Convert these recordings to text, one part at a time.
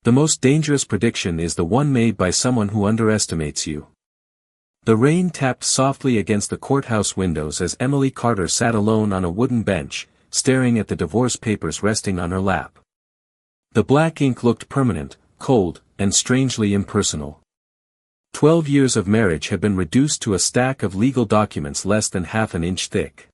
The most dangerous prediction is the one made by someone who underestimates you. The rain tapped softly against the courthouse windows as Emily Carter sat alone on a wooden bench, staring at the divorce papers resting on her lap. The black ink looked permanent, cold, and strangely impersonal. 12 years of marriage had been reduced to a stack of legal documents less than half an inch thick.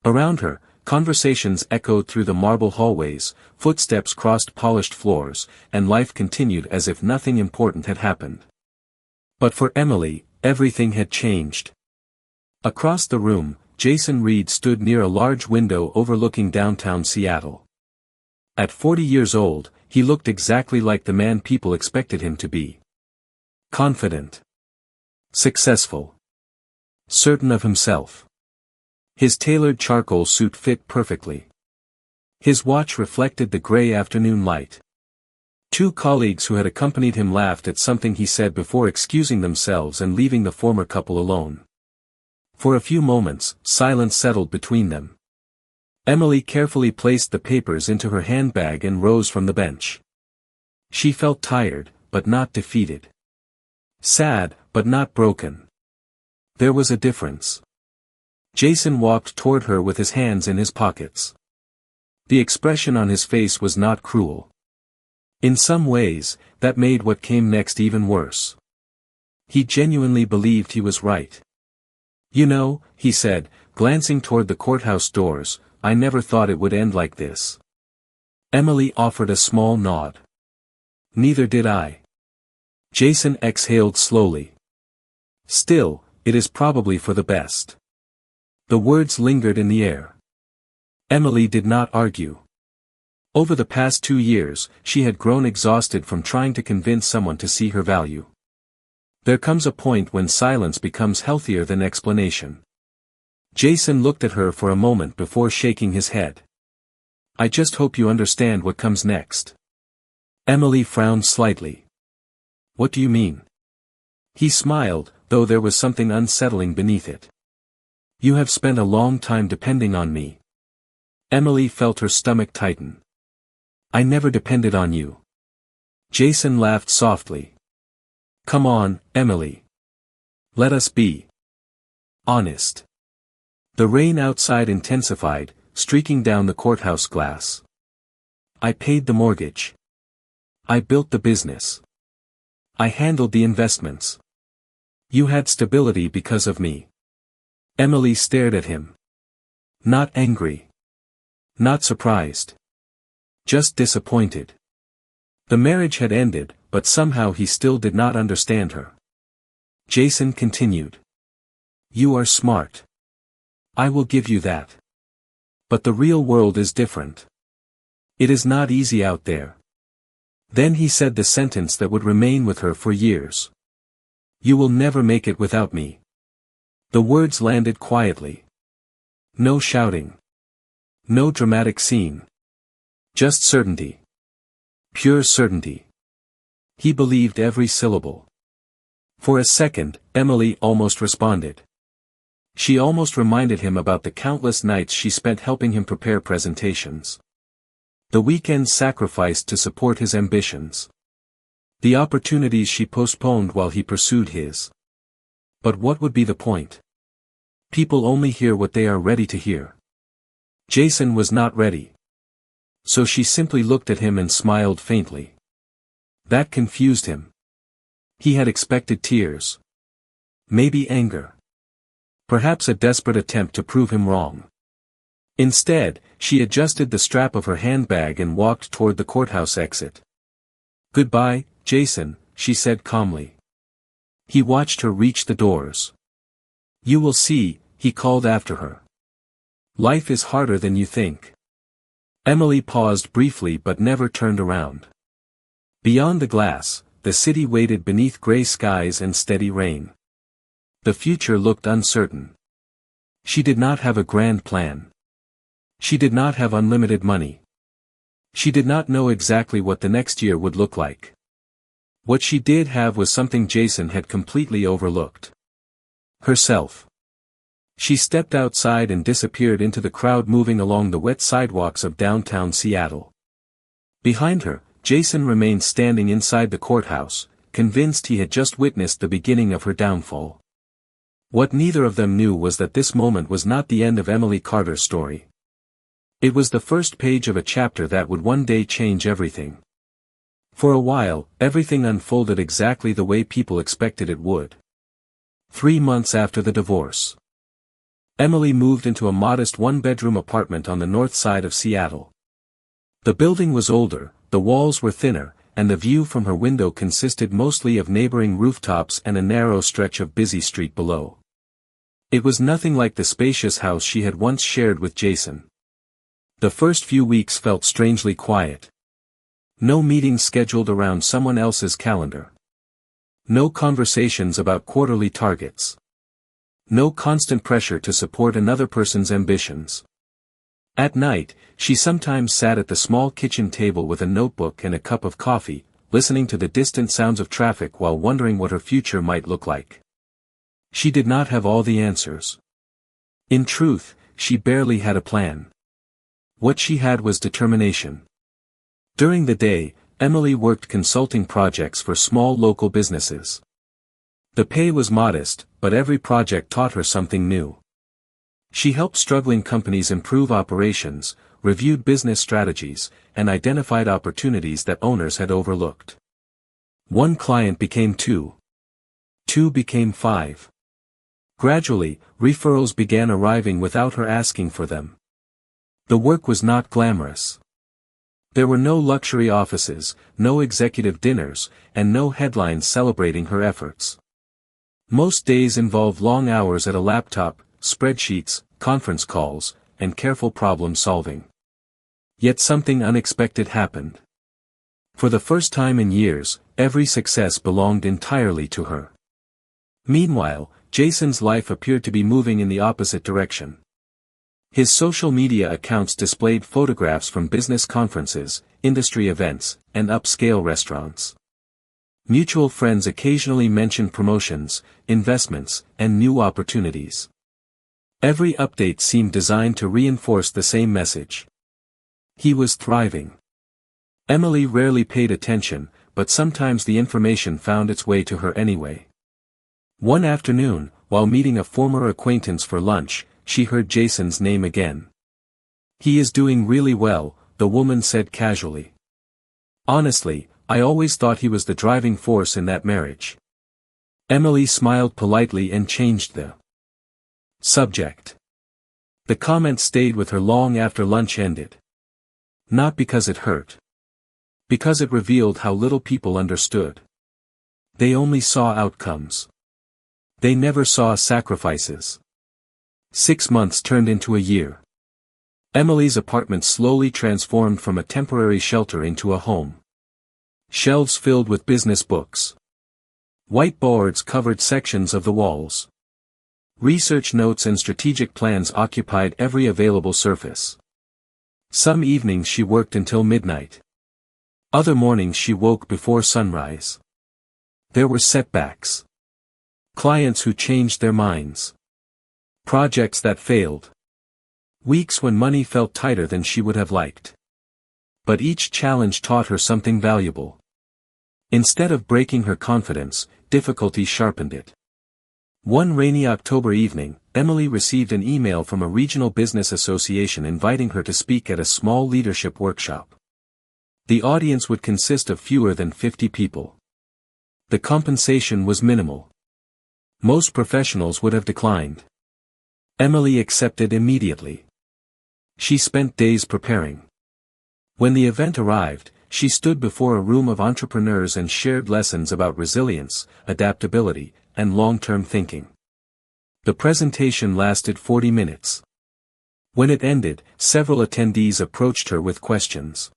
Around her, conversations echoed through the marble hallways, footsteps crossed polished floors, and life continued as if nothing important had happened. But for Emily, everything had changed. Across the room, Jason Reed stood near a large window overlooking downtown Seattle. At 40 years old, he looked exactly like the man people expected him to be. Confident. Successful. Certain of himself. His tailored charcoal suit fit perfectly. His watch reflected the gray afternoon light. Two colleagues who had accompanied him laughed at something he said before excusing themselves and leaving the former couple alone. For a few moments, silence settled between them. Emily carefully placed the papers into her handbag and rose from the bench. She felt tired, but not defeated. Sad, but not broken. There was a difference. Jason walked toward her with his hands in his pockets. The expression on his face was not cruel. In some ways, that made what came next even worse. He genuinely believed he was right. "You know," he said, glancing toward the courthouse doors, "I never thought it would end like this." Emily offered a small nod. "Neither did I." Jason exhaled slowly. "Still, it is probably for the best." The words lingered in the air. Emily did not argue. Over the past 2 years, she had grown exhausted from trying to convince someone to see her value. There comes a point when silence becomes healthier than explanation. Jason looked at her for a moment before shaking his head. "I just hope you understand what comes next." Emily frowned slightly. "What do you mean?" He smiled, though there was something unsettling beneath it. "You have spent a long time depending on me." Emily felt her stomach tighten. "I never depended on you." Jason laughed softly. "Come on, Emily. Let us be honest." The rain outside intensified, streaking down the courthouse glass. "I paid the mortgage. I built the business. I handled the investments. You had stability because of me." Emily stared at him. Not angry. Not surprised. Just disappointed. The marriage had ended, but somehow he still did not understand her. Jason continued. "You are smart. I will give you that. But the real world is different. It is not easy out there." Then he said the sentence that would remain with her for years. "You will never make it without me." The words landed quietly. No shouting. No dramatic scene. Just certainty. Pure certainty. He believed every syllable. For a second, Emily almost responded. She almost reminded him about the countless nights she spent helping him prepare presentations. The weekends sacrificed to support his ambitions. The opportunities she postponed while he pursued his. But what would be the point? People only hear what they are ready to hear. Jason was not ready. So she simply looked at him and smiled faintly. That confused him. He had expected tears. Maybe anger. Perhaps a desperate attempt to prove him wrong. Instead, she adjusted the strap of her handbag and walked toward the courthouse exit. "Goodbye, Jason," she said calmly. He watched her reach the doors. "You will see," he called after her. "Life is harder than you think." Emily paused briefly but never turned around. Beyond the glass, the city waited beneath gray skies and steady rain. The future looked uncertain. She did not have a grand plan. She did not have unlimited money. She did not know exactly what the next year would look like. What she did have was something Jason had completely overlooked. Herself. She stepped outside and disappeared into the crowd moving along the wet sidewalks of downtown Seattle. Behind her, Jason remained standing inside the courthouse, convinced he had just witnessed the beginning of her downfall. What neither of them knew was that this moment was not the end of Emily Carter's story. It was the first page of a chapter that would one day change everything. For a while, everything unfolded exactly the way people expected it would. 3 months after the divorce, Emily moved into a modest one-bedroom apartment on the north side of Seattle. The building was older, the walls were thinner, and the view from her window consisted mostly of neighboring rooftops and a narrow stretch of busy street below. It was nothing like the spacious house she had once shared with Jason. The first few weeks felt strangely quiet. No meetings scheduled around someone else's calendar. No conversations about quarterly targets. No constant pressure to support another person's ambitions. At night, she sometimes sat at the small kitchen table with a notebook and a cup of coffee, listening to the distant sounds of traffic while wondering what her future might look like. She did not have all the answers. In truth, she barely had a plan. What she had was determination. During the day, Emily worked consulting projects for small local businesses. The pay was modest, but every project taught her something new. She helped struggling companies improve operations, reviewed business strategies, and identified opportunities that owners had overlooked. One client became 2. 2 became 5. Gradually, referrals began arriving without her asking for them. The work was not glamorous. There were no luxury offices, no executive dinners, and no headlines celebrating her efforts. Most days involved long hours at a laptop, spreadsheets, conference calls, and careful problem solving. Yet something unexpected happened. For the first time in years, every success belonged entirely to her. Meanwhile, Jason's life appeared to be moving in the opposite direction. His social media accounts displayed photographs from business conferences, industry events, and upscale restaurants. Mutual friends occasionally mentioned promotions, investments, and new opportunities. Every update seemed designed to reinforce the same message. He was thriving. Emily rarely paid attention, but sometimes the information found its way to her anyway. One afternoon, while meeting a former acquaintance for lunch, she heard Jason's name again. "He is doing really well," the woman said casually. "Honestly, I always thought he was the driving force in that marriage." Emily smiled politely and changed the subject. The comment stayed with her long after lunch ended. Not because it hurt. Because it revealed how little people understood. They only saw outcomes. They never saw sacrifices. 6 months turned into a year. Emily's apartment slowly transformed from a temporary shelter into a home. Shelves filled with business books. Whiteboards covered sections of the walls. Research notes and strategic plans occupied every available surface. Some evenings she worked until midnight. Other mornings she woke before sunrise. There were setbacks. Clients who changed their minds. Projects that failed. Weeks when money felt tighter than she would have liked. But each challenge taught her something valuable. Instead of breaking her confidence, difficulty sharpened it. One rainy October evening, Emily received an email from a regional business association inviting her to speak at a small leadership workshop. The audience would consist of fewer than 50 people. The compensation was minimal. Most professionals would have declined. Emily accepted immediately. She spent days preparing. When the event arrived, she stood before a room of entrepreneurs and shared lessons about resilience, adaptability, and long-term thinking. The presentation lasted 40 minutes. When it ended, several attendees approached her with questions.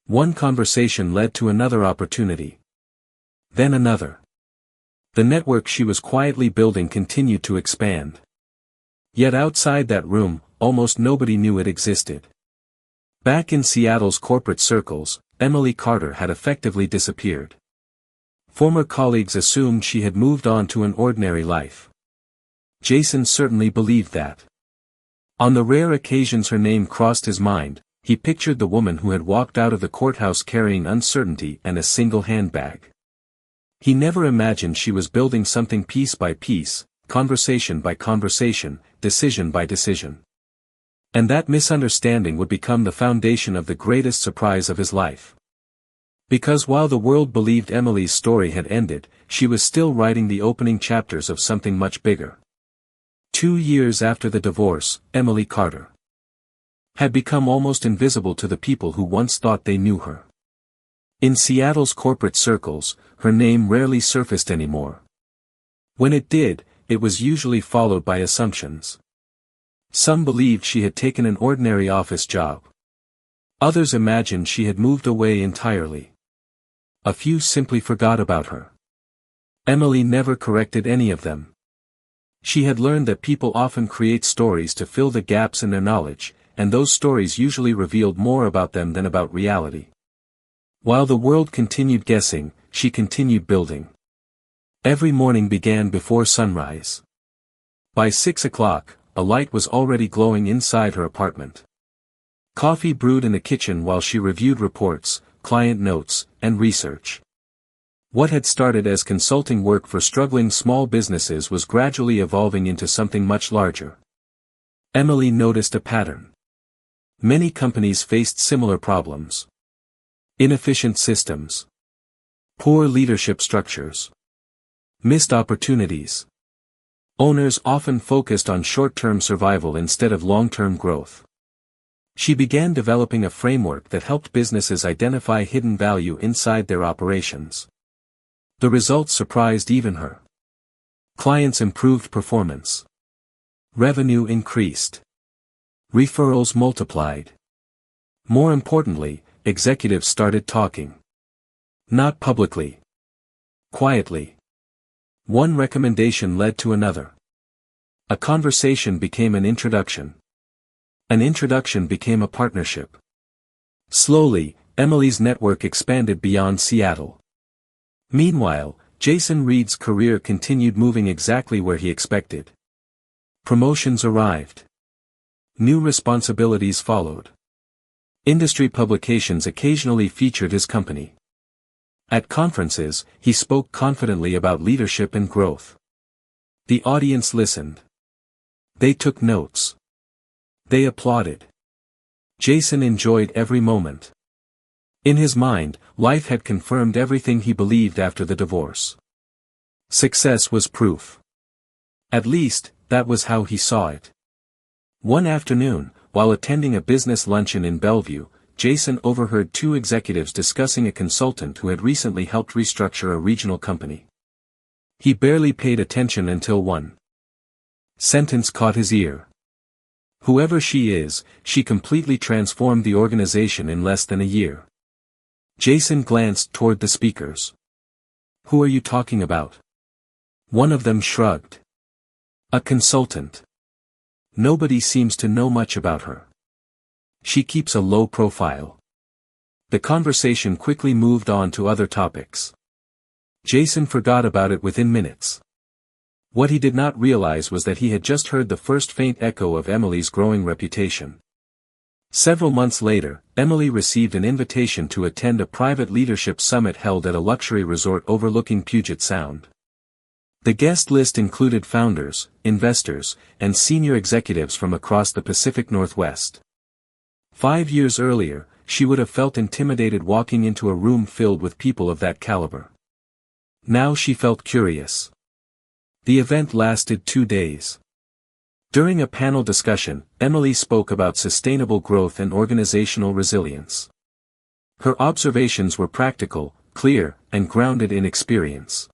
One conversation led to another opportunity. Then another. The network she was quietly building continued to expand. Yet outside that room, almost nobody knew it existed. Back in Seattle's corporate circles, Emily Carter had effectively disappeared. Former colleagues assumed she had moved on to an ordinary life. Jason certainly believed that. On the rare occasions her name crossed his mind, he pictured the woman who had walked out of the courthouse carrying uncertainty and a single handbag. He never imagined she was building something piece by piece, conversation by conversation, decision by decision. And that misunderstanding would become the foundation of the greatest surprise of his life. Because while the world believed Emily's story had ended, she was still writing the opening chapters of something much bigger. 2 years after the divorce, Emily Carter had become almost invisible to the people who once thought they knew her. In Seattle's corporate circles, her name rarely surfaced anymore. When it did, it was usually followed by assumptions. Some believed she had taken an ordinary office job. Others imagined she had moved away entirely. A few simply forgot about her. Emily never corrected any of them. She had learned that people often create stories to fill the gaps in their knowledge, and those stories usually revealed more about them than about reality. While the world continued guessing, she continued building. Every morning began before sunrise. By 6 o'clock, a light was already glowing inside her apartment. Coffee brewed in the kitchen while she reviewed reports, client notes, and research. What had started as consulting work for struggling small businesses was gradually evolving into something much larger. Emily noticed a pattern. Many companies faced similar problems. Inefficient systems. Poor leadership structures. Missed opportunities. Owners often focused on short-term survival instead of long-term growth. She began developing a framework that helped businesses identify hidden value inside their operations. The results surprised even her. Clients improved performance. Revenue increased. Referrals multiplied. More importantly, executives started talking. Not publicly. Quietly. One recommendation led to another. A conversation became an introduction. An introduction became a partnership. Slowly, Emily's network expanded beyond Seattle. Meanwhile, Jason Reed's career continued moving exactly where he expected. Promotions arrived. New responsibilities followed. Industry publications occasionally featured his company. At conferences, he spoke confidently about leadership and growth. The audience listened. They took notes. They applauded. Jason enjoyed every moment. In his mind, life had confirmed everything he believed after the divorce. Success was proof. At least, that was how he saw it. One afternoon, while attending a business luncheon in Bellevue, Jason overheard two executives discussing a consultant who had recently helped restructure a regional company. He barely paid attention until one sentence caught his ear. "Whoever she is, she completely transformed the organization in less than a year." Jason glanced toward the speakers. "Who are you talking about?" One of them shrugged. "A consultant. Nobody seems to know much about her. She keeps a low profile." The conversation quickly moved on to other topics. Jason forgot about it within minutes. What he did not realize was that he had just heard the first faint echo of Emily's growing reputation. Several months later, Emily received an invitation to attend a private leadership summit held at a luxury resort overlooking Puget Sound. The guest list included founders, investors, and senior executives from across the Pacific Northwest. 5 years earlier, she would have felt intimidated walking into a room filled with people of that caliber. Now she felt curious. The event lasted 2 days. During a panel discussion, Emily spoke about sustainable growth and organizational resilience. Her observations were practical, clear, and grounded in experience.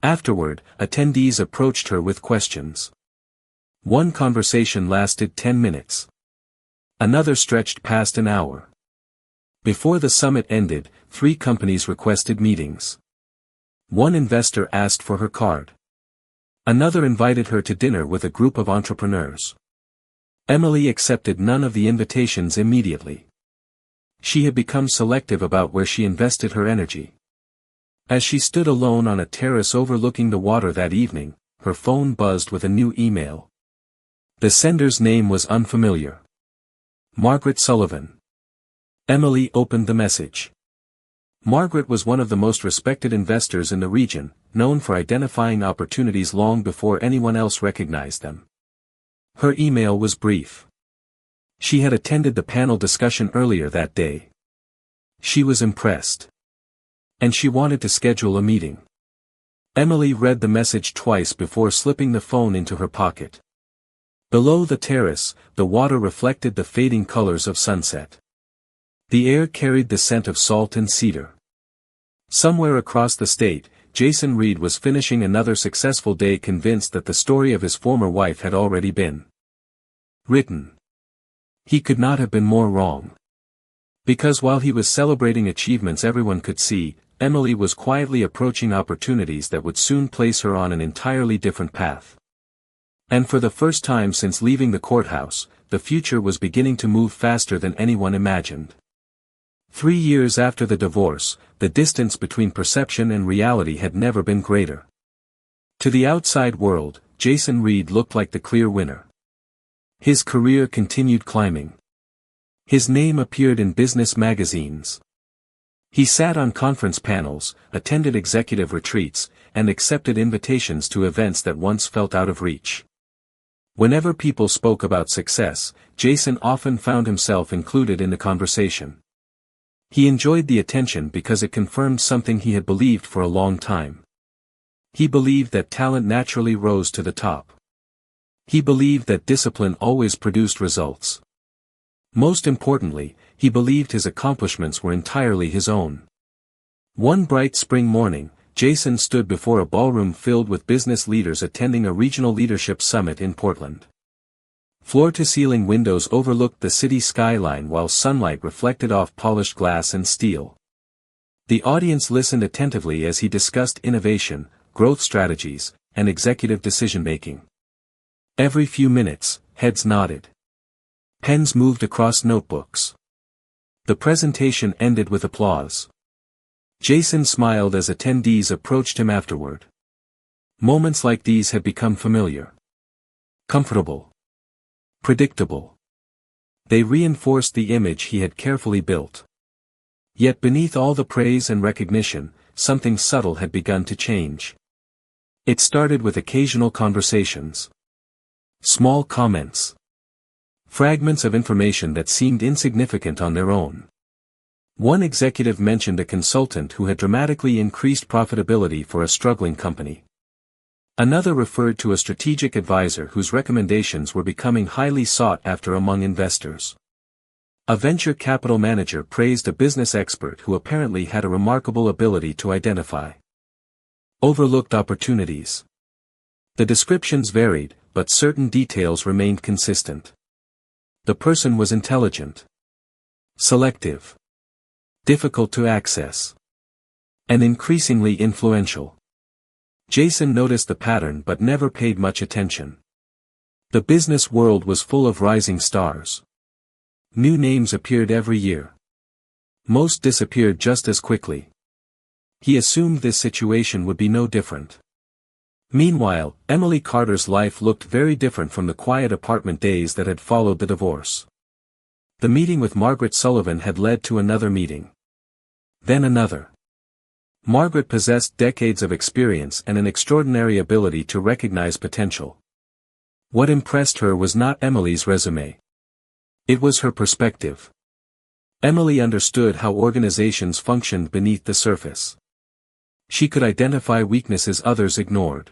Afterward, attendees approached her with questions. One conversation lasted 10 minutes. Another stretched past an hour. Before the summit ended, 3 companies requested meetings. One investor asked for her card. Another invited her to dinner with a group of entrepreneurs. Emily accepted none of the invitations immediately. She had become selective about where she invested her energy. As she stood alone on a terrace overlooking the water that evening, her phone buzzed with a new email. The sender's name was unfamiliar. Margaret Sullivan. Emily opened the message. Margaret was one of the most respected investors in the region, known for identifying opportunities long before anyone else recognized them. Her email was brief. She had attended the panel discussion earlier that day. She was impressed. And she wanted to schedule a meeting. Emily read the message twice before slipping the phone into her pocket. Below the terrace, the water reflected the fading colors of sunset. The air carried the scent of salt and cedar. Somewhere across the state, Jason Reed was finishing another successful day, convinced that the story of his former wife had already been written. He could not have been more wrong. Because while he was celebrating achievements everyone could see, Emily was quietly approaching opportunities that would soon place her on an entirely different path. And for the first time since leaving the courthouse, the future was beginning to move faster than anyone imagined. 3 years after the divorce, the distance between perception and reality had never been greater. To the outside world, Jason Reed looked like the clear winner. His career continued climbing. His name appeared in business magazines. He sat on conference panels, attended executive retreats, and accepted invitations to events that once felt out of reach. Whenever people spoke about success, Jason often found himself included in the conversation. He enjoyed the attention because it confirmed something he had believed for a long time. He believed that talent naturally rose to the top. He believed that discipline always produced results. Most importantly, he believed his accomplishments were entirely his own. One bright spring morning, Jason stood before a ballroom filled with business leaders attending a regional leadership summit in Portland. Floor-to-ceiling windows overlooked the city skyline while sunlight reflected off polished glass and steel. The audience listened attentively as he discussed innovation, growth strategies, and executive decision-making. Every few minutes, heads nodded. Pens moved across notebooks. The presentation ended with applause. Jason smiled as attendees approached him afterward. Moments like these had become familiar. Comfortable. Predictable. They reinforced the image he had carefully built. Yet beneath all the praise and recognition, something subtle had begun to change. It started with occasional conversations. Small comments. Fragments of information that seemed insignificant on their own. One executive mentioned a consultant who had dramatically increased profitability for a struggling company. Another referred to a strategic advisor whose recommendations were becoming highly sought after among investors. A venture capital manager praised a business expert who apparently had a remarkable ability to identify overlooked opportunities. The descriptions varied, but certain details remained consistent. The person was intelligent, selective, difficult to access, and increasingly influential. Jason noticed the pattern but never paid much attention. The business world was full of rising stars. New names appeared every year. Most disappeared just as quickly. He assumed this situation would be no different. Meanwhile, Emily Carter's life looked very different from the quiet apartment days that had followed the divorce. The meeting with Margaret Sullivan had led to another meeting. Then another. Margaret possessed decades of experience and an extraordinary ability to recognize potential. What impressed her was not Emily's resume. It was her perspective. Emily understood how organizations functioned beneath the surface. She could identify weaknesses others ignored.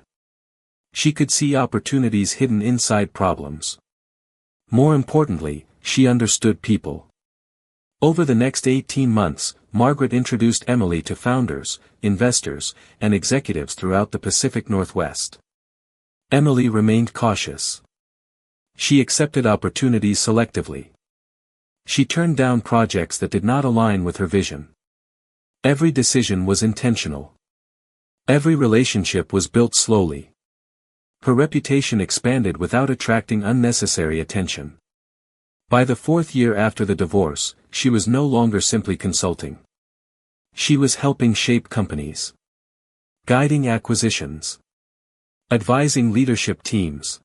She could see opportunities hidden inside problems. More importantly, she understood people. Over the next 18 months, Margaret introduced Emily to founders, investors, and executives throughout the Pacific Northwest. Emily remained cautious. She accepted opportunities selectively. She turned down projects that did not align with her vision. Every decision was intentional. Every relationship was built slowly. Her reputation expanded without attracting unnecessary attention. By the 4th year after the divorce, she was no longer simply consulting. She was helping shape companies. Guiding acquisitions. Advising leadership teams.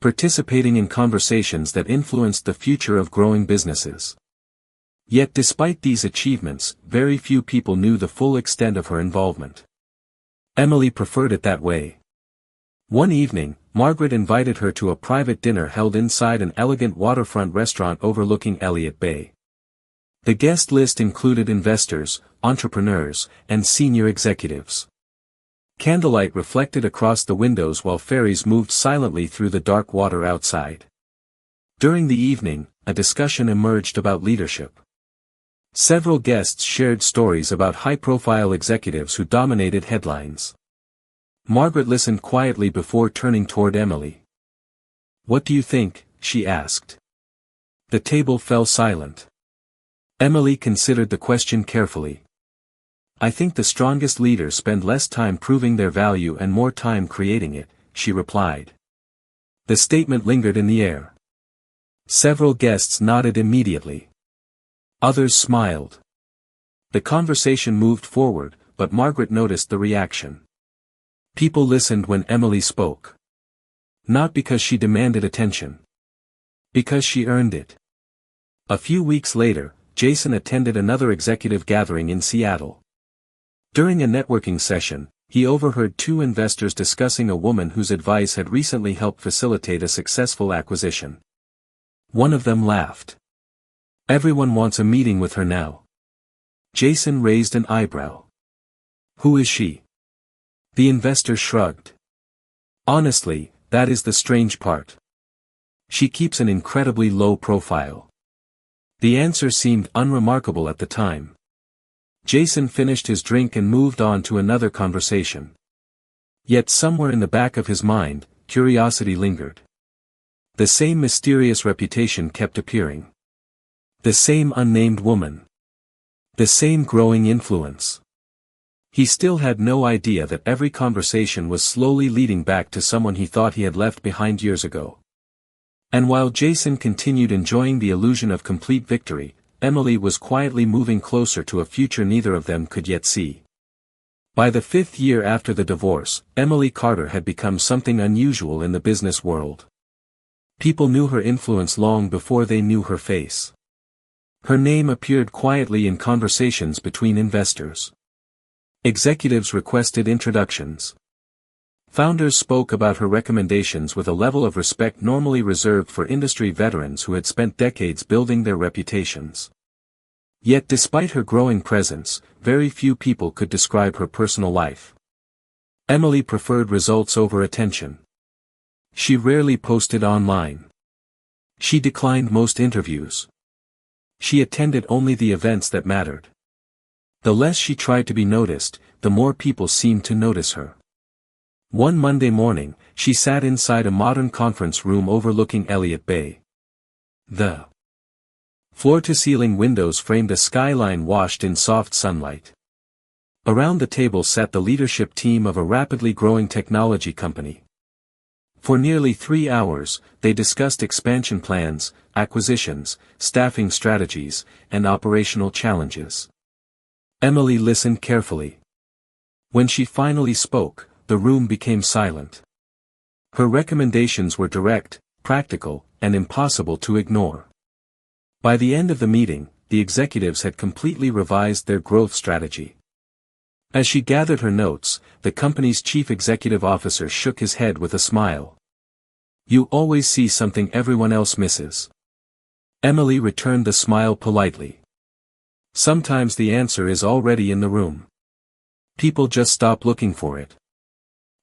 participating in conversations that influenced the future of growing businesses. Yet despite these achievements, very few people knew the full extent of her involvement. Emily preferred it that way. One evening, Margaret invited her to a private dinner held inside an elegant waterfront restaurant overlooking Elliott Bay. The guest list included investors, entrepreneurs, and senior executives. Candlelight reflected across the windows while ferries moved silently through the dark water outside. During the evening, a discussion emerged about leadership. Several guests shared stories about high-profile executives who dominated headlines. Margaret listened quietly before turning toward Emily. "What do you think?" she asked. The table fell silent. Emily considered the question carefully. "I think the strongest leaders spend less time proving their value and more time creating it," she replied. The statement lingered in the air. Several guests nodded immediately. Others smiled. The conversation moved forward, but Margaret noticed the reaction. People listened when Emily spoke. Not because she demanded attention. Because she earned it. A few weeks later, Jason attended another executive gathering in Seattle. During a networking session, he overheard two investors discussing a woman whose advice had recently helped facilitate a successful acquisition. One of them laughed. "Everyone wants a meeting with her now." Jason raised an eyebrow. "Who is she?" The investor shrugged. "Honestly, that is the strange part. She keeps an incredibly low profile." The answer seemed unremarkable at the time. Jason finished his drink and moved on to another conversation. Yet somewhere in the back of his mind, curiosity lingered. The same mysterious reputation kept appearing. The same unnamed woman. The same growing influence. He still had no idea that every conversation was slowly leading back to someone he thought he had left behind years ago. And while Jason continued enjoying the illusion of complete victory, Emily was quietly moving closer to a future neither of them could yet see. By the 5th year after the divorce, Emily Carter had become something unusual in the business world. People knew her influence long before they knew her face. Her name appeared quietly in conversations between investors. Executives requested introductions. Founders spoke about her recommendations with a level of respect normally reserved for industry veterans who had spent decades building their reputations. Yet despite her growing presence, very few people could describe her personal life. Emily preferred results over attention. She rarely posted online. She declined most interviews. She attended only the events that mattered. The less she tried to be noticed, the more people seemed to notice her. One Monday morning, she sat inside a modern conference room overlooking Elliott Bay. The floor-to-ceiling windows framed a skyline washed in soft sunlight. Around the table sat the leadership team of a rapidly growing technology company. For nearly 3 hours, they discussed expansion plans, acquisitions, staffing strategies, and operational challenges. Emily listened carefully. When she finally spoke, the room became silent. Her recommendations were direct, practical, and impossible to ignore. By the end of the meeting, the executives had completely revised their growth strategy. As she gathered her notes, the company's chief executive officer shook his head with a smile. "You always see something everyone else misses." Emily returned the smile politely. "Sometimes the answer is already in the room. People just stop looking for it."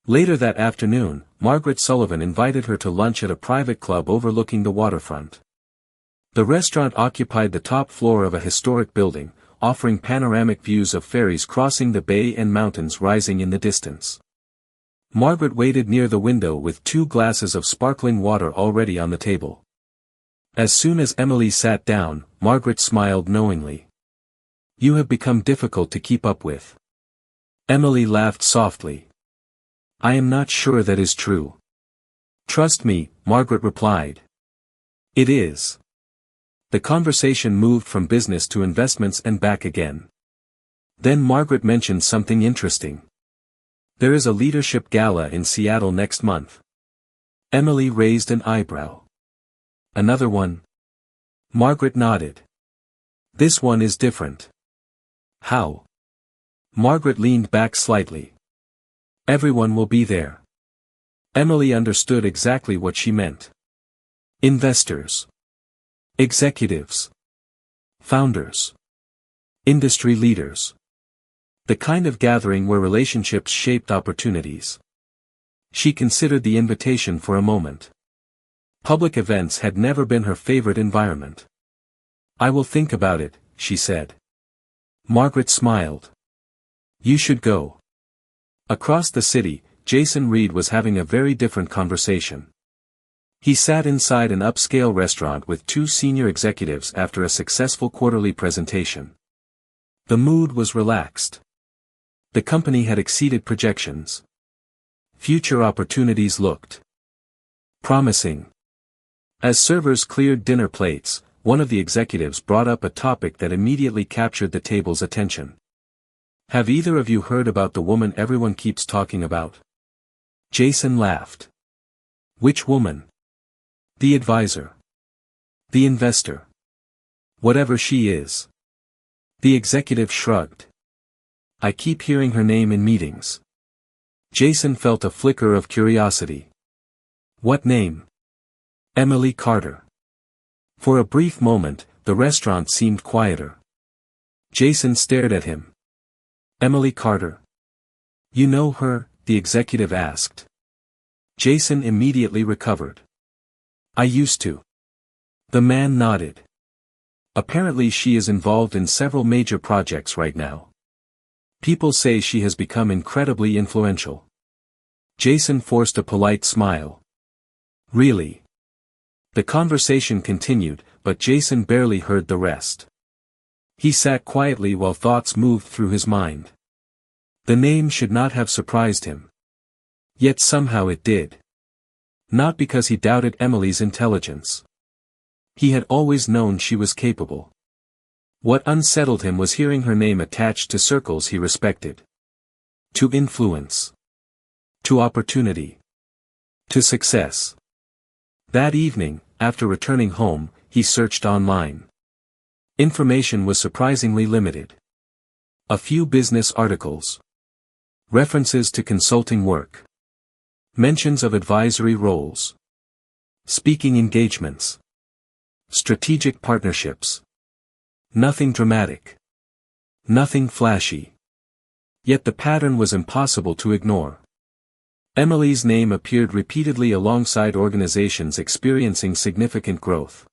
Later that afternoon, Margaret Sullivan invited her to lunch at a private club overlooking the waterfront. The restaurant occupied the top floor of a historic building, offering panoramic views of ferries crossing the bay and mountains rising in the distance. Margaret waited near the window with 2 glasses of sparkling water already on the table. As soon as Emily sat down, Margaret smiled knowingly. "You have become difficult to keep up with." Emily laughed softly. "I am not sure that is true." "Trust me," Margaret replied. "It is." The conversation moved from business to investments and back again. Then Margaret mentioned something interesting. "There is a leadership gala in Seattle next month. Emily raised an eyebrow. Another one? Margaret nodded. This one is different. How? Margaret leaned back slightly. Everyone will be there. Emily understood exactly what she meant. Investors. Executives. Founders. Industry leaders. The kind of gathering where relationships shaped opportunities. She considered the invitation for a moment. Public events had never been her favorite environment. I will think about it, she said. Margaret smiled. You should go. Across the city, Jason Reed was having a very different conversation. He sat inside an upscale restaurant with two senior executives after a successful quarterly presentation. The mood was relaxed. The company had exceeded projections. Future opportunities looked promising. As servers cleared dinner plates, one of the executives brought up a topic that immediately captured the table's attention. Have either of you heard about the woman everyone keeps talking about? Jason laughed. Which woman? The advisor. The investor. Whatever she is. The executive shrugged. I keep hearing her name in meetings. Jason felt a flicker of curiosity. What name? Emily Carter. For a brief moment, the restaurant seemed quieter. Jason stared at him. Emily Carter. You know her? The executive asked. Jason immediately recovered. I used to. The man nodded. Apparently she is involved in several major projects right now. People say she has become incredibly influential. Jason forced a polite smile. Really? The conversation continued, but Jason barely heard the rest. He sat quietly while thoughts moved through his mind. The name should not have surprised him. Yet somehow it did. Not because he doubted Emily's intelligence. He had always known she was capable. What unsettled him was hearing her name attached to circles he respected. To influence. To opportunity. To success. That evening, after returning home, he searched online. Information was surprisingly limited. A few business articles. References to consulting work. Mentions of advisory roles. Speaking engagements. Strategic partnerships. Nothing dramatic. Nothing flashy. Yet the pattern was impossible to ignore. Emily's name appeared repeatedly alongside organizations experiencing significant growth.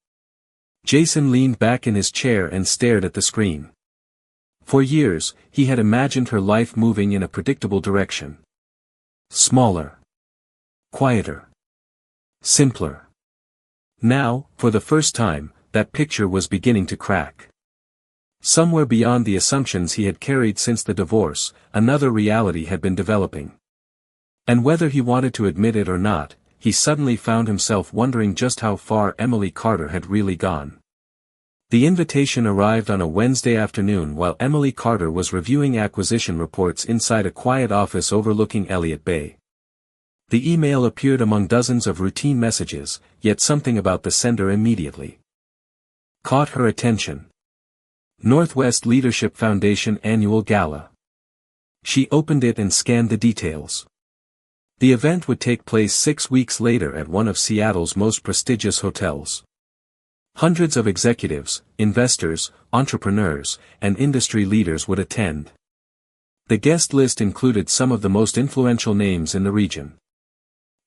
Jason leaned back in his chair and stared at the screen. For years, he had imagined her life moving in a predictable direction. Smaller. Quieter. Simpler. Now, for the first time, that picture was beginning to crack. Somewhere beyond the assumptions he had carried since the divorce, another reality had been developing. And whether he wanted to admit it or not, he suddenly found himself wondering just how far Emily Carter had really gone. The invitation arrived on a Wednesday afternoon while Emily Carter was reviewing acquisition reports inside a quiet office overlooking Elliott Bay. The email appeared among dozens of routine messages, yet something about the sender immediately caught her attention. Northwest Leadership Foundation Annual Gala. She opened it and scanned the details. The event would take place 6 weeks later at one of Seattle's most prestigious hotels. Hundreds of executives, investors, entrepreneurs, and industry leaders would attend. The guest list included some of the most influential names in the region.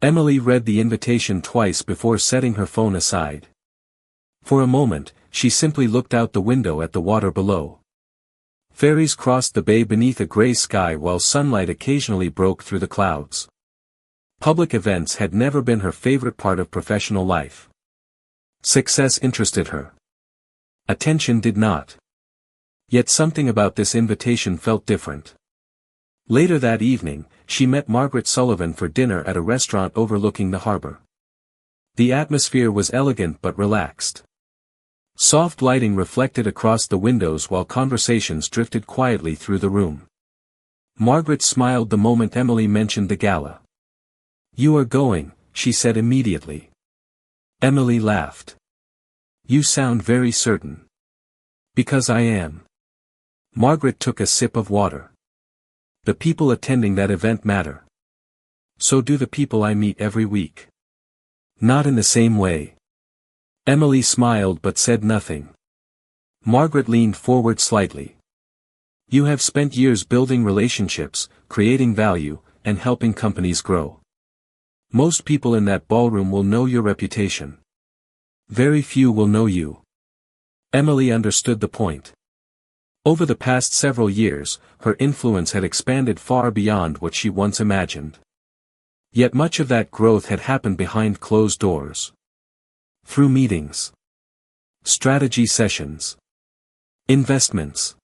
Emily read the invitation twice before setting her phone aside. For a moment, she simply looked out the window at the water below. Ferries crossed the bay beneath a gray sky while sunlight occasionally broke through the clouds. Public events had never been her favorite part of professional life. Success interested her. Attention did not. Yet something about this invitation felt different. Later that evening, she met Margaret Sullivan for dinner at a restaurant overlooking the harbor. The atmosphere was elegant but relaxed. Soft lighting reflected across the windows while conversations drifted quietly through the room. Margaret smiled the moment Emily mentioned the gala. You are going, she said immediately. Emily laughed. You sound very certain. Because I am. Margaret took a sip of water. The people attending that event matter. So do the people I meet every week. Not in the same way. Emily smiled but said nothing. Margaret leaned forward slightly. You have spent years building relationships, creating value, and helping companies grow. Most people in that ballroom will know your reputation. Very few will know you. Emily understood the point. Over the past several years, her influence had expanded far beyond what she once imagined. Yet much of that growth had happened behind closed doors. Through meetings. Strategy sessions. Investments.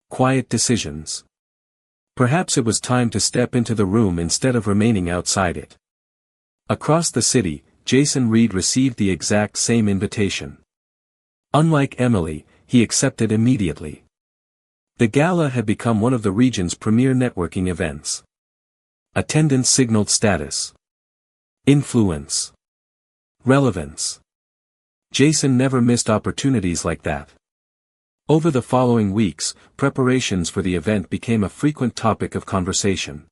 Quiet decisions. Perhaps it was time to step into the room instead of remaining outside it. Across the city, Jason Reed received the exact same invitation. Unlike Emily, he accepted immediately. The gala had become one of the region's premier networking events. Attendance signaled status. Influence. Relevance. Jason never missed opportunities like that. Over the following weeks, preparations for the event became a frequent topic of conversation.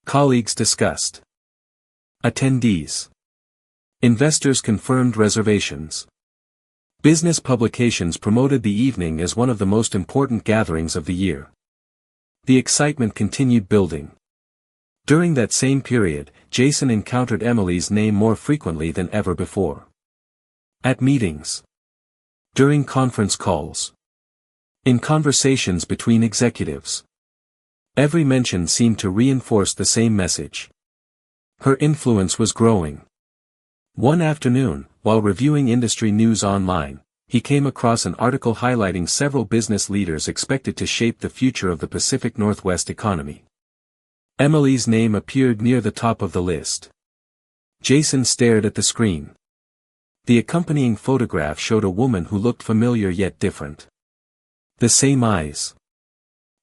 Colleagues discussed. Attendees. Investors confirmed reservations. Business publications promoted the evening as one of the most important gatherings of the year. The excitement continued building. During that same period, Jason encountered Emily's name more frequently than ever before. At meetings. During conference calls. In conversations between executives. Every mention seemed to reinforce the same message. Her influence was growing. One afternoon, while reviewing industry news online, he came across an article highlighting several business leaders expected to shape the future of the Pacific Northwest economy. Emily's name appeared near the top of the list. Jason stared at the screen. The accompanying photograph showed a woman who looked familiar yet different. The same eyes.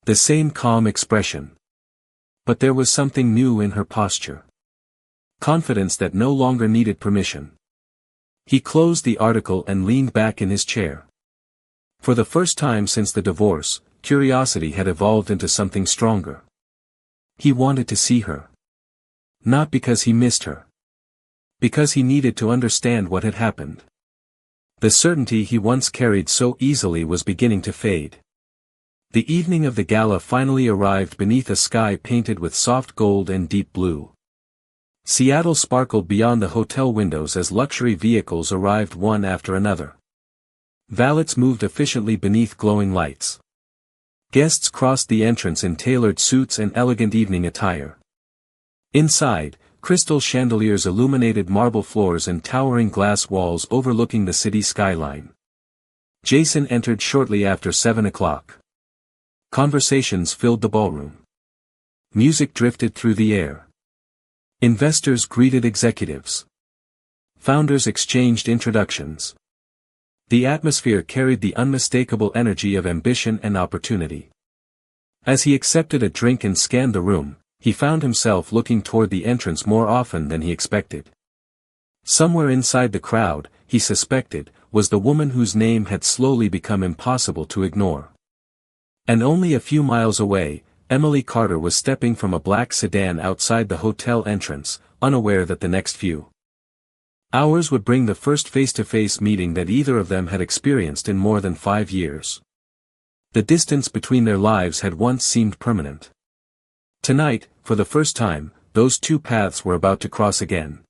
The same calm expression. But there was something new in her posture. Confidence that no longer needed permission. He closed the article and leaned back in his chair. For the first time since the divorce, curiosity had evolved into something stronger. He wanted to see her. Not because he missed her. Because he needed to understand what had happened. The certainty he once carried so easily was beginning to fade. The evening of the gala finally arrived beneath a sky painted with soft gold and deep blue. Seattle sparkled beyond the hotel windows as luxury vehicles arrived one after another. Valets moved efficiently beneath glowing lights. Guests crossed the entrance in tailored suits and elegant evening attire. Inside, crystal chandeliers illuminated marble floors and towering glass walls overlooking the city skyline. Jason entered shortly after 7 o'clock. Conversations filled the ballroom. Music drifted through the air. Investors greeted executives. Founders exchanged introductions. The atmosphere carried the unmistakable energy of ambition and opportunity. As he accepted a drink and scanned the room, he found himself looking toward the entrance more often than he expected. Somewhere inside the crowd, he suspected, was the woman whose name had slowly become impossible to ignore. And only a few miles away, Emily Carter was stepping from a black sedan outside the hotel entrance, unaware that the next few hours would bring the first face-to-face meeting that either of them had experienced in more than 5 years. The distance between their lives had once seemed permanent. Tonight, for the first time, those two paths were about to cross again.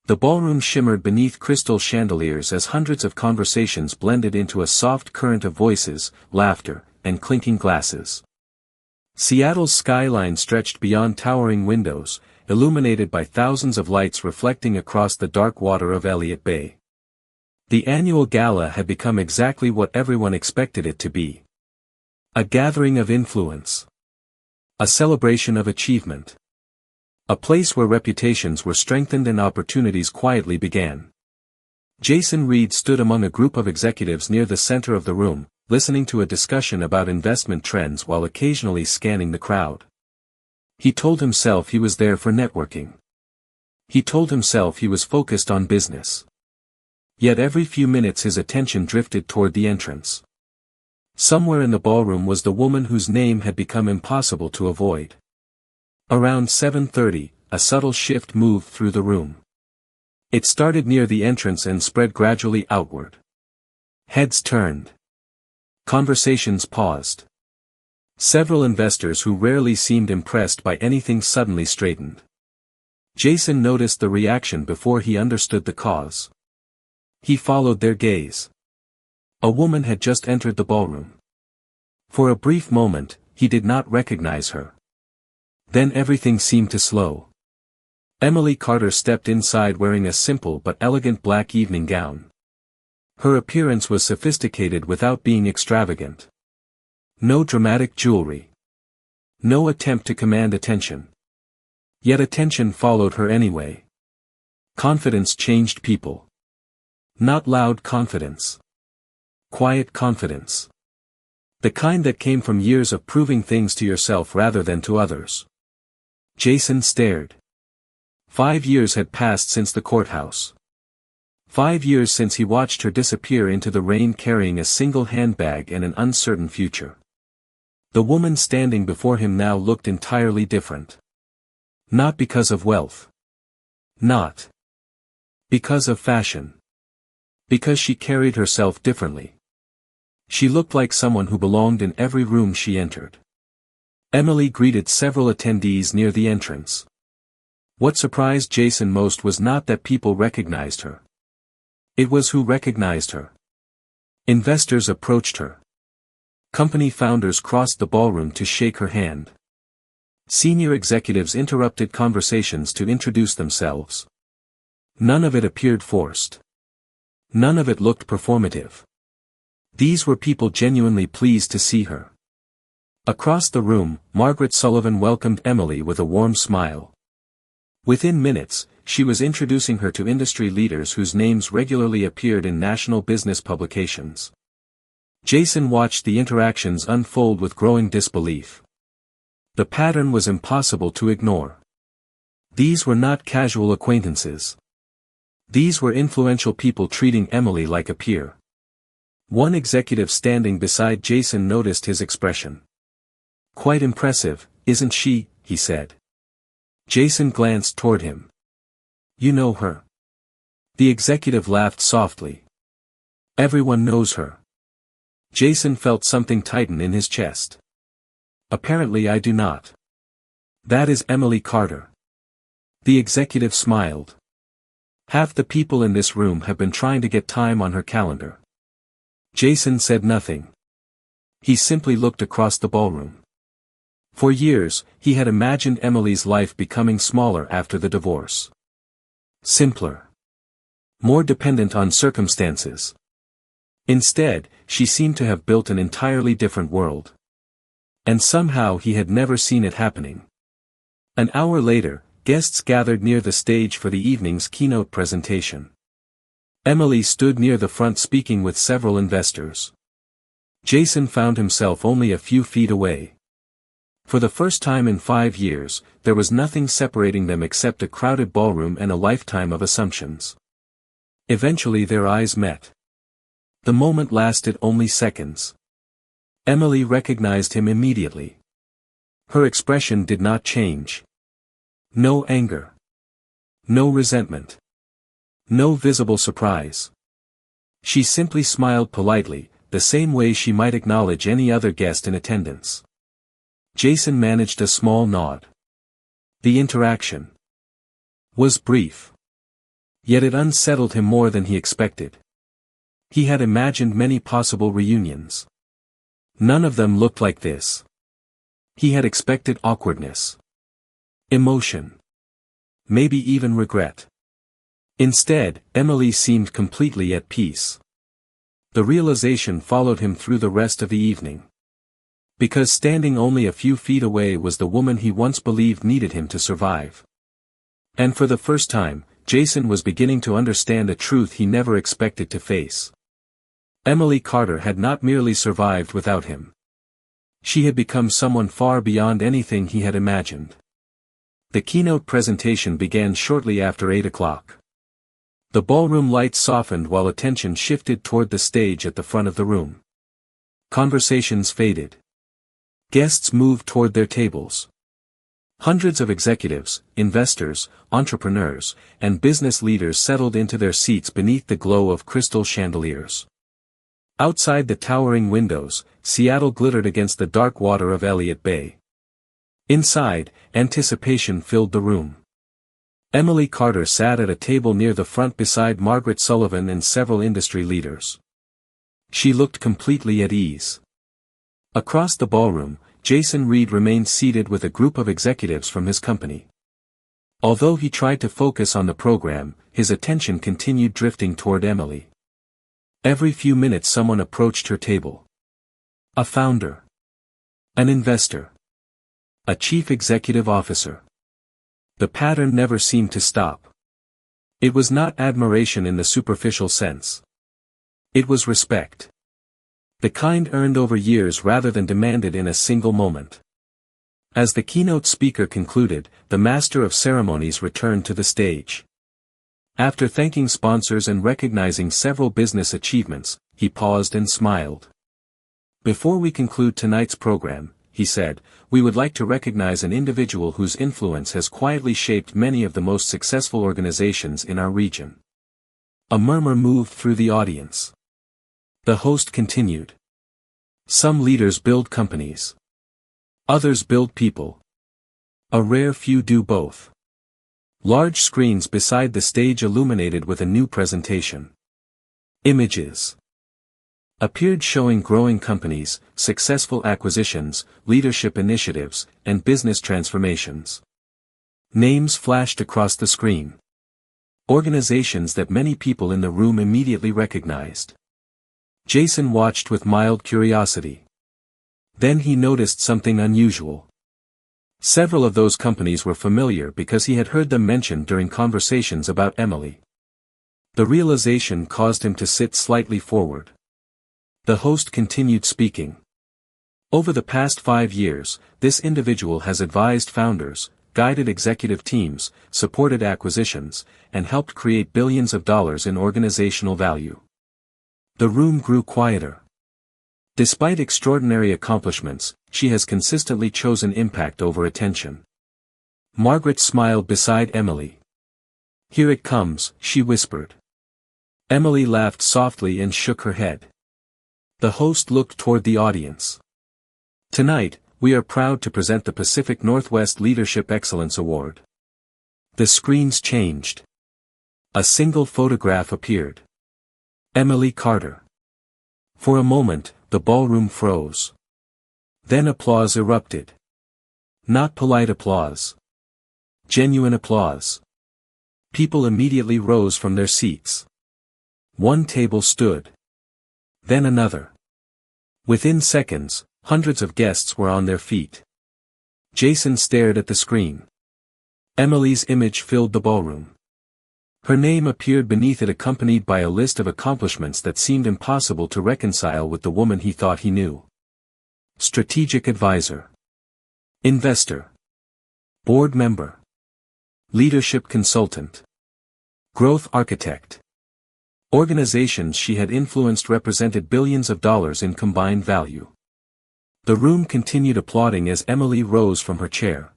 The ballroom shimmered beneath crystal chandeliers as hundreds of conversations blended into a soft current of voices, laughter, and clinking glasses. Seattle's skyline stretched beyond towering windows, illuminated by thousands of lights reflecting across the dark water of Elliott Bay. The annual gala had become exactly what everyone expected it to be. A gathering of influence. A celebration of achievement. A place where reputations were strengthened and opportunities quietly began. Jason Reed stood among a group of executives near the center of the room, listening to a discussion about investment trends while occasionally scanning the crowd. He told himself he was there for networking. He told himself he was focused on business. Yet every few minutes his attention drifted toward the entrance. Somewhere in the ballroom was the woman whose name had become impossible to avoid. Around 7:30, a subtle shift moved through the room. It started near the entrance and spread gradually outward. Heads turned. Conversations paused. Several investors who rarely seemed impressed by anything suddenly straightened. Jason noticed the reaction before he understood the cause. He followed their gaze. A woman had just entered the ballroom. For a brief moment, he did not recognize her. Then everything seemed to slow. Emily Carter stepped inside wearing a simple but elegant black evening gown. Her appearance was sophisticated without being extravagant. No dramatic jewelry. No attempt to command attention. Yet attention followed her anyway. Confidence changed people. Not loud confidence. Quiet confidence. The kind that came from years of proving things to yourself rather than to others. Jason stared. 5 years had passed since the courthouse. 5 years since he watched her disappear into the rain carrying a single handbag and an uncertain future. The woman standing before him now looked entirely different. Not because of wealth. Not because of fashion. Because she carried herself differently. She looked like someone who belonged in every room she entered. Emily greeted several attendees near the entrance. What surprised Jason most was not that people recognized her. It was who recognized her. Investors approached her. Company founders crossed the ballroom to shake her hand. Senior executives interrupted conversations to introduce themselves. None of it appeared forced. None of it looked performative. These were people genuinely pleased to see her. Across the room, Margaret Sullivan welcomed Emily with a warm smile. Within minutes, she was introducing her to industry leaders whose names regularly appeared in national business publications. Jason watched the interactions unfold with growing disbelief. The pattern was impossible to ignore. These were not casual acquaintances. These were influential people treating Emily like a peer. One executive standing beside Jason noticed his expression. "Quite impressive, isn't she?" he said. Jason glanced toward him. "You know her?" The executive laughed softly. "Everyone knows her." Jason felt something tighten in his chest. "Apparently I do not." "That is Emily Carter." The executive smiled. "Half the people in this room have been trying to get time on her calendar." Jason said nothing. He simply looked across the ballroom. For years, he had imagined Emily's life becoming smaller after the divorce. Simpler. More dependent on circumstances. Instead, she seemed to have built an entirely different world. And somehow he had never seen it happening. An hour later, guests gathered near the stage for the evening's keynote presentation. Emily stood near the front speaking with several investors. Jason found himself only a few feet away. For the first time in 5 years, there was nothing separating them except a crowded ballroom and a lifetime of assumptions. Eventually their eyes met. The moment lasted only seconds. Emily recognized him immediately. Her expression did not change. No anger. No resentment. No visible surprise. She simply smiled politely, the same way she might acknowledge any other guest in attendance. Jason managed a small nod. The interaction was brief. Yet it unsettled him more than he expected. He had imagined many possible reunions. None of them looked like this. He had expected awkwardness. Emotion. Maybe even regret. Instead, Emily seemed completely at peace. The realization followed him through the rest of the evening. Because standing only a few feet away was the woman he once believed needed him to survive. And for the first time, Jason was beginning to understand a truth he never expected to face. Emily Carter had not merely survived without him. She had become someone far beyond anything he had imagined. The keynote presentation began shortly after 8 o'clock. The ballroom lights softened while attention shifted toward the stage at the front of the room. Conversations faded. Guests moved toward their tables. Hundreds of executives, investors, entrepreneurs, and business leaders settled into their seats beneath the glow of crystal chandeliers. Outside the towering windows, Seattle glittered against the dark water of Elliott Bay. Inside, anticipation filled the room. Emily Carter sat at a table near the front beside Margaret Sullivan and several industry leaders. She looked completely at ease. Across the ballroom, Jason Reed remained seated with a group of executives from his company. Although he tried to focus on the program, his attention continued drifting toward Emily. Every few minutes someone approached her table. A founder. An investor. A chief executive officer. The pattern never seemed to stop. It was not admiration in the superficial sense. It was respect. The kind earned over years rather than demanded in a single moment. As the keynote speaker concluded, the master of ceremonies returned to the stage. After thanking sponsors and recognizing several business achievements, he paused and smiled. "Before we conclude tonight's program," he said, "we would like to recognize an individual whose influence has quietly shaped many of the most successful organizations in our region." A murmur moved through the audience. The host continued. "Some leaders build companies. Others build people. A rare few do both." Large screens beside the stage illuminated with a new presentation. Images appeared showing growing companies, successful acquisitions, leadership initiatives, and business transformations. Names flashed across the screen. Organizations that many people in the room immediately recognized. Jason watched with mild curiosity. Then he noticed something unusual. Several of those companies were familiar because he had heard them mentioned during conversations about Emily. The realization caused him to sit slightly forward. The host continued speaking. "Over the past 5 years, this individual has advised founders, guided executive teams, supported acquisitions, and helped create billions of dollars in organizational value." The room grew quieter. Despite extraordinary accomplishments, she has consistently chosen impact over attention. Margaret smiled beside Emily. "Here it comes," she whispered. Emily laughed softly and shook her head. The host looked toward the audience. "Tonight, we are proud to present the Pacific Northwest Leadership Excellence Award." The screens changed. A single photograph appeared. Emily Carter. For a moment, the ballroom froze. Then applause erupted. Not polite applause. Genuine applause. People immediately rose from their seats. One table stood. Then another. Within seconds, hundreds of guests were on their feet. Jason stared at the screen. Emily's image filled the ballroom. Her name appeared beneath it, accompanied by a list of accomplishments that seemed impossible to reconcile with the woman he thought he knew. Strategic advisor. Investor. Board member. Leadership consultant. Growth architect. Organizations she had influenced represented billions of dollars in combined value. The room continued applauding as Emily rose from her chair.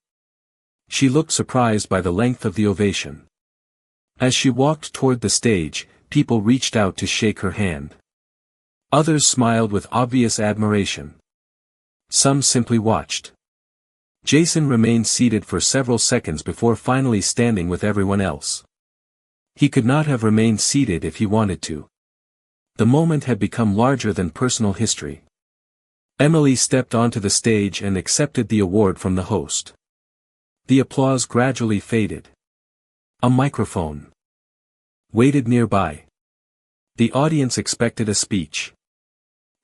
She looked surprised by the length of the ovation. As she walked toward the stage, people reached out to shake her hand. Others smiled with obvious admiration. Some simply watched. Jason remained seated for several seconds before finally standing with everyone else. He could not have remained seated if he wanted to. The moment had become larger than personal history. Emily stepped onto the stage and accepted the award from the host. The applause gradually faded. A microphone waited nearby. The audience expected a speech.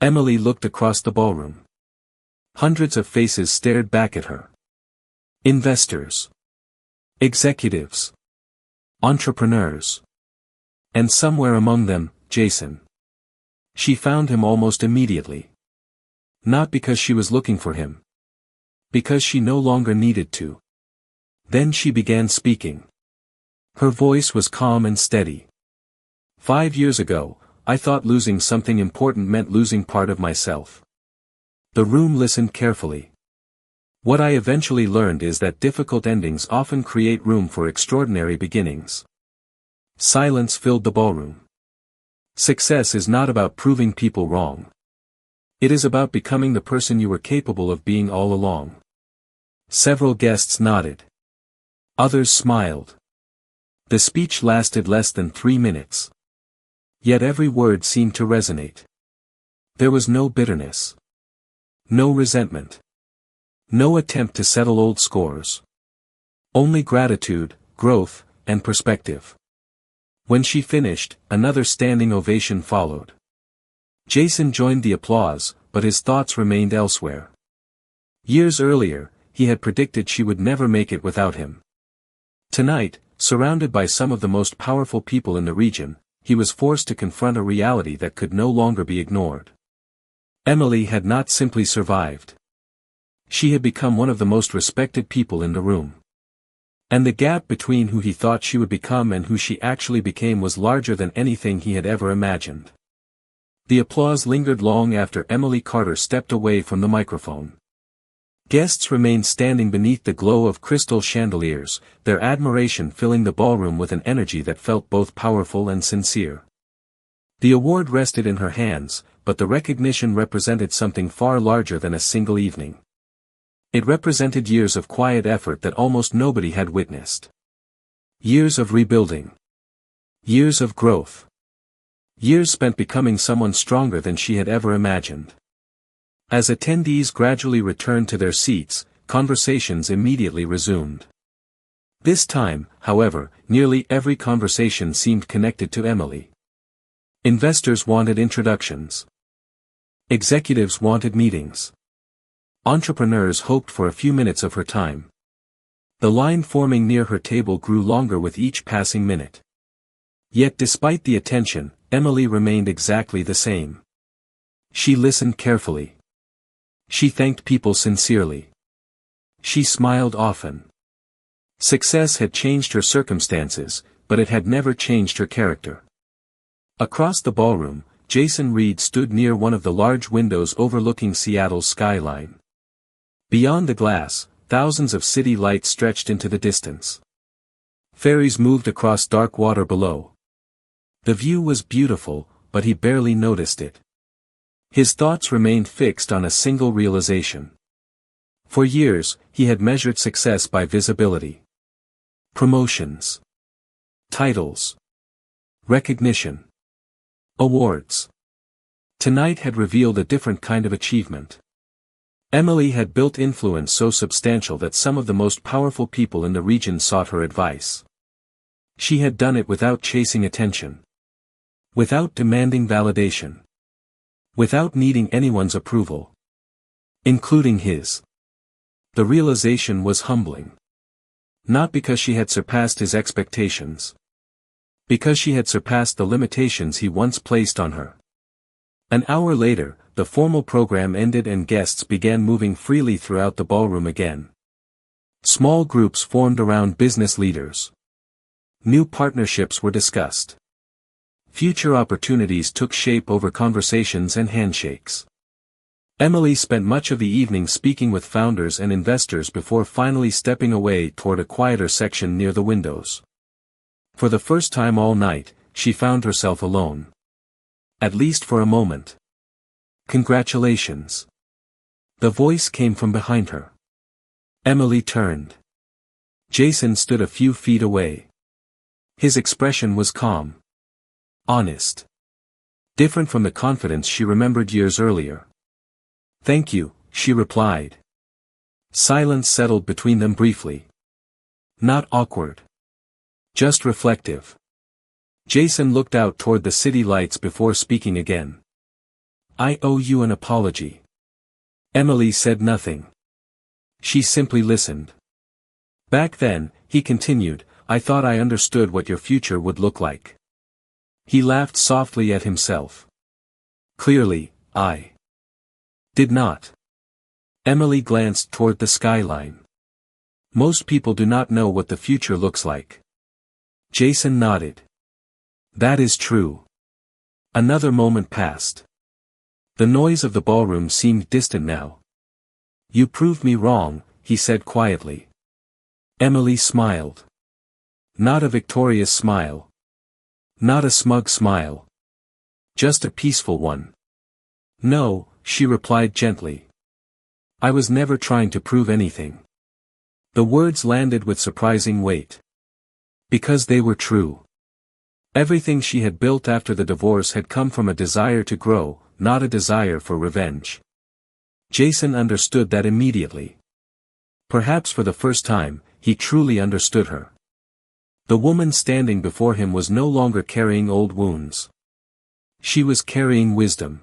Emily looked across the ballroom. Hundreds of faces stared back at her. Investors. Executives. Entrepreneurs. And somewhere among them, Jason. She found him almost immediately. Not because she was looking for him. Because she no longer needed to. Then she began speaking. Her voice was calm and steady. 5 years ago, I thought losing something important meant losing part of myself. The room listened carefully. What I eventually learned is that difficult endings often create room for extraordinary beginnings. Silence filled the ballroom. Success is not about proving people wrong. It is about becoming the person you were capable of being all along. Several guests nodded. Others smiled. The speech lasted less than 3 minutes. Yet every word seemed to resonate. There was no bitterness. No resentment. No attempt to settle old scores. Only gratitude, growth, and perspective. When she finished, another standing ovation followed. Jason joined the applause, but his thoughts remained elsewhere. Years earlier, he had predicted she would never make it without him. Tonight, surrounded by some of the most powerful people in the region, he was forced to confront a reality that could no longer be ignored. Emily had not simply survived. She had become one of the most respected people in the room. And the gap between who he thought she would become and who she actually became was larger than anything he had ever imagined. The applause lingered long after Emily Carter stepped away from the microphone. Guests remained standing beneath the glow of crystal chandeliers, their admiration filling the ballroom with an energy that felt both powerful and sincere. The award rested in her hands, but the recognition represented something far larger than a single evening. It represented years of quiet effort that almost nobody had witnessed. Years of rebuilding. Years of growth. Years spent becoming someone stronger than she had ever imagined. As attendees gradually returned to their seats, conversations immediately resumed. This time, however, nearly every conversation seemed connected to Emily. Investors wanted introductions. Executives wanted meetings. Entrepreneurs hoped for a few minutes of her time. The line forming near her table grew longer with each passing minute. Yet despite the attention, Emily remained exactly the same. She listened carefully. She thanked people sincerely. She smiled often. Success had changed her circumstances, but it had never changed her character. Across the ballroom, Jason Reed stood near one of the large windows overlooking Seattle's skyline. Beyond the glass, thousands of city lights stretched into the distance. Ferries moved across dark water below. The view was beautiful, but he barely noticed it. His thoughts remained fixed on a single realization. For years, he had measured success by visibility. Promotions. Titles. Recognition. Awards. Tonight had revealed a different kind of achievement. Emily had built influence so substantial that some of the most powerful people in the region sought her advice. She had done it without chasing attention. Without demanding validation. Without needing anyone's approval. Including his. The realization was humbling. Not because she had surpassed his expectations. Because she had surpassed the limitations he once placed on her. An hour later, the formal program ended and guests began moving freely throughout the ballroom again. Small groups formed around business leaders. New partnerships were discussed. Future opportunities took shape over conversations and handshakes. Emily spent much of the evening speaking with founders and investors before finally stepping away toward a quieter section near the windows. For the first time all night, she found herself alone. At least for a moment. Congratulations. The voice came from behind her. Emily turned. Jason stood a few feet away. His expression was calm. Honest. Different from the confidence she remembered years earlier. Thank you, she replied. Silence settled between them briefly. Not awkward. Just reflective. Jason looked out toward the city lights before speaking again. I owe you an apology. Emily said nothing. She simply listened. Back then, he continued, I thought I understood what your future would look like. He laughed softly at himself. Clearly, I did not. Emily glanced toward the skyline. Most people do not know what the future looks like. Jason nodded. That is true. Another moment passed. The noise of the ballroom seemed distant now. You proved me wrong, he said quietly. Emily smiled. Not a victorious smile. Not a smug smile. Just a peaceful one. No, she replied gently. I was never trying to prove anything. The words landed with surprising weight. Because they were true. Everything she had built after the divorce had come from a desire to grow, not a desire for revenge. Jason understood that immediately. Perhaps for the first time, he truly understood her. The woman standing before him was no longer carrying old wounds. She was carrying wisdom.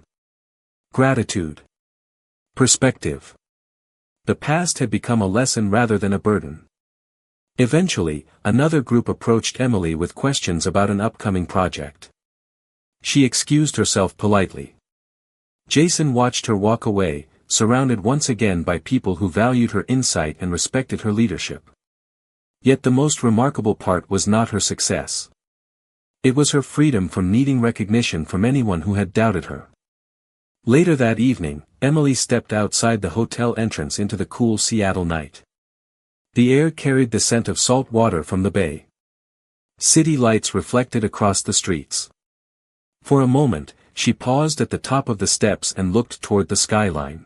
Gratitude. Perspective. The past had become a lesson rather than a burden. Eventually, another group approached Emily with questions about an upcoming project. She excused herself politely. Jason watched her walk away, surrounded once again by people who valued her insight and respected her leadership. Yet the most remarkable part was not her success. It was her freedom from needing recognition from anyone who had doubted her. Later that evening, Emily stepped outside the hotel entrance into the cool Seattle night. The air carried the scent of salt water from the bay. City lights reflected across the streets. For a moment, she paused at the top of the steps and looked toward the skyline.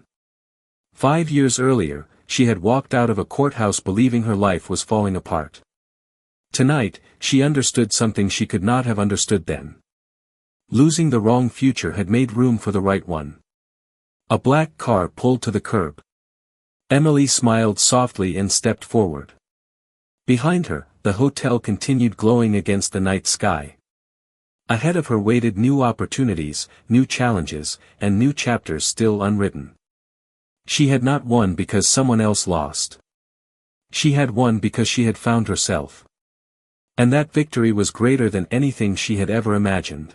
5 years earlier, she had walked out of a courthouse believing her life was falling apart. Tonight, she understood something she could not have understood then. Losing the wrong future had made room for the right one. A black car pulled to the curb. Emily smiled softly and stepped forward. Behind her, the hotel continued glowing against the night sky. Ahead of her waited new opportunities, new challenges, and new chapters still unwritten. She had not won because someone else lost. She had won because she had found herself. And that victory was greater than anything she had ever imagined.